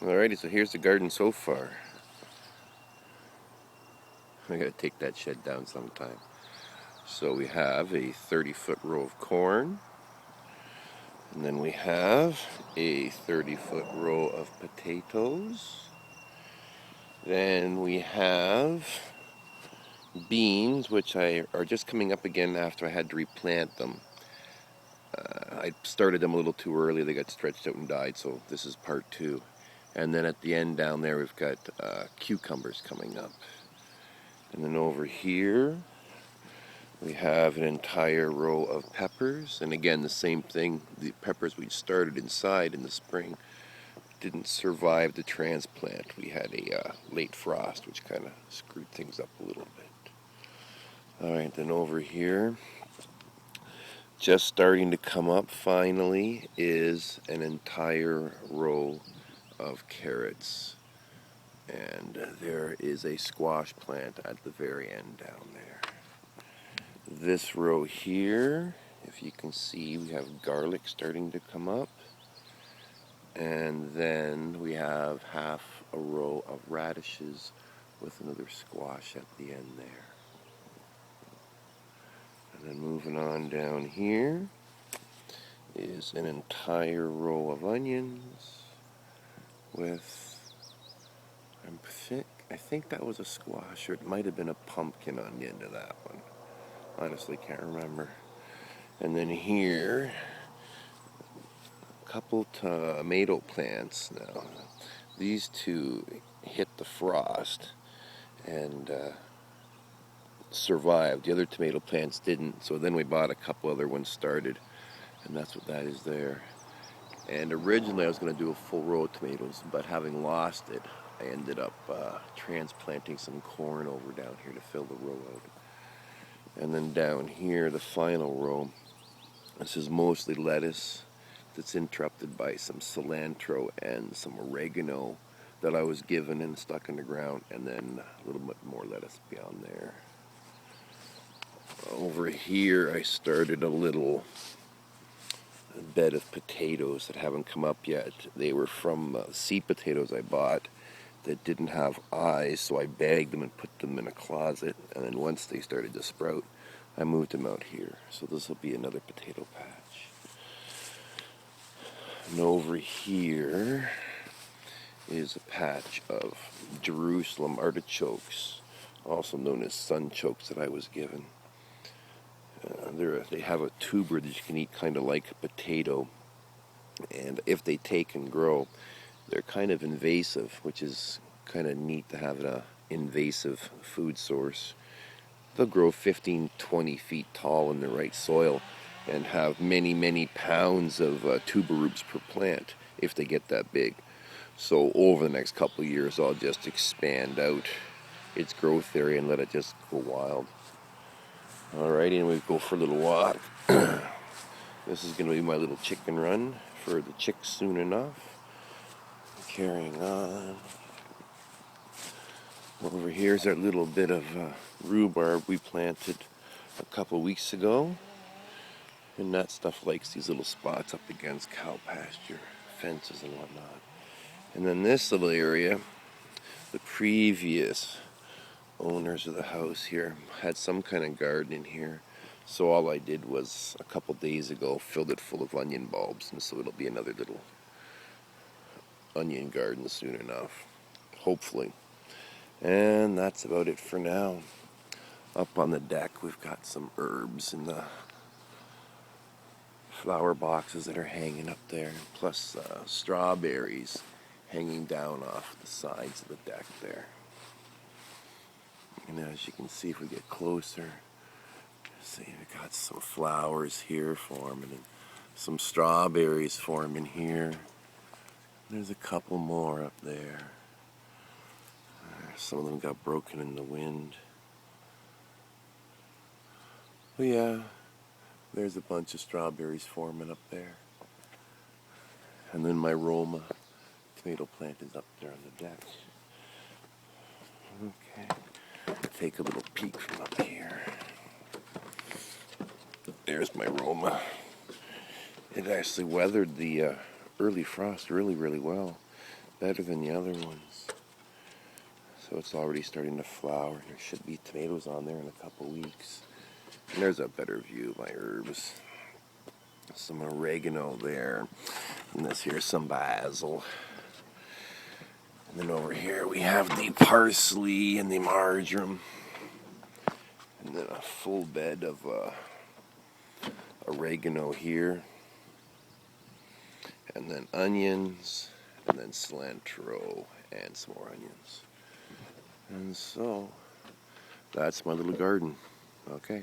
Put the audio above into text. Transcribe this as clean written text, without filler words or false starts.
Alrighty, so here's the garden so far. I gotta take that shed down sometime. So we have a 30-foot row of corn, and then we have a 30-foot row of potatoes. Then we have beans, which are just coming up again after I had to replant them. I started them a little too early. They got stretched out and died, so this is part 2. And then at the end down there we've got cucumbers coming up. And then over here we have an entire row of peppers. And again, the same thing. The peppers we started inside in the spring didn't survive the transplant. We had a late frost, which kind of screwed things up a little bit. Alright, then over here, just starting to come up finally, is an entire row of carrots. And there is a squash plant at the very end down there. This row here, if you can see, we have garlic starting to come up. And then we have half a row of radishes with another squash at the end there. And then moving on down here is an entire row of onions with, I think that was a squash, or it might have been a pumpkin on the end of that one. Honestly, can't remember. And then here, a couple tomato plants now. These two hit the frost and survived. The other tomato plants didn't, so then we bought a couple other ones started, and that's what that is there. And originally I was going to do a full row of tomatoes, but having lost it, I ended up transplanting some corn over down here to fill the row out. And then down here, the final row, this is mostly lettuce that's interrupted by some cilantro and some oregano that I was given and stuck in the ground, and then a little bit more lettuce beyond there. Over here, I started a little bed of potatoes that haven't come up yet. They were from seed potatoes I bought that didn't have eyes, so I bagged them and put them in a closet, and then once they started to sprout, I moved them out here. So this will be another potato patch. And over here is a patch of Jerusalem artichokes, also known as sunchokes, that I was given. They have a tuber that you can eat kind of like a potato, and if they take and grow, they're kind of invasive, which is kind of neat to have an invasive food source. They'll grow 15, 20 feet tall in the right soil and have many, many pounds of tuber roots per plant if they get that big. So over the next couple of years, I'll just expand out its growth area and let it just go wild. Alrighty, and we go for a little walk. This is going to be my little chicken run for the chicks soon enough. Carrying on. Over here's our little bit of rhubarb we planted a couple weeks ago. And that stuff likes these little spots up against cow pasture, fences and whatnot. And then this little area, the previous owners of the house here had some kind of garden in here. So all I did was, a couple days ago, filled it full of onion bulbs. And so it'll be another little onion garden soon enough, hopefully. And that's about it for now. Up on the deck we've got some herbs in the flower boxes that are hanging up there, plus strawberries hanging down off the sides of the deck there. And as you can see, if we get closer, see, we've got some flowers here forming and some strawberries forming here. There's a couple more up there. Some of them got broken in the wind. But yeah, there's a bunch of strawberries forming up there. And then my Roma tomato plant is up there on the deck. Okay, take a little peek from up here. There's my Roma. It actually weathered the early frost really, really well. better than the other ones. So it's already starting to flower. There should be tomatoes on there in a couple weeks. And there's a better view of my herbs. Some oregano there. And this here's some basil. And then over here we have the parsley and the marjoram. And then a full bed of oregano here. And then onions. And then cilantro and some more onions. And so, that's my little garden. Okay.